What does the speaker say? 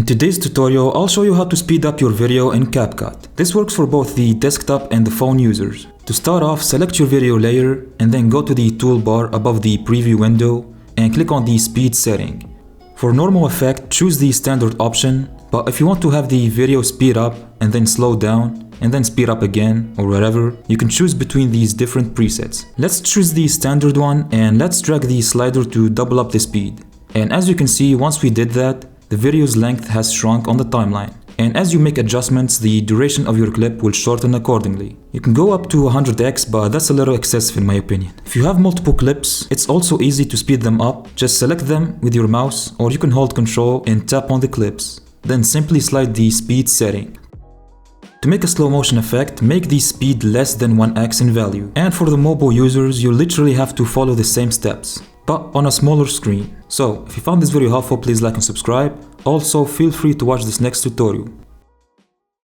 In today's tutorial, I'll show you how to speed up your video in CapCut. This works for both the desktop and the phone users. To start off, select your video layer and then go to the toolbar above the preview window and click on the speed setting. For normal effect, choose the standard option, but if you want to have the video speed up and then slow down and then speed up again or whatever, you can choose between these different presets. Let's choose the standard one and let's drag the slider to double up the speed. And as you can see, once we did that, the video's length has shrunk on the timeline. And as you make adjustments, the duration of your clip will shorten accordingly. You can go up to 100x, but that's a little excessive in my opinion. If you have multiple clips, it's also easy to speed them up. Just select them with your mouse, or you can hold Ctrl and tap on the clips. Then simply slide the speed setting. To make a slow motion effect, make the speed less than 1x in value. And for the mobile users, you literally have to follow the same steps, but on a smaller screen. So, if you found this video helpful, please like and subscribe. Also, feel free to watch this next tutorial.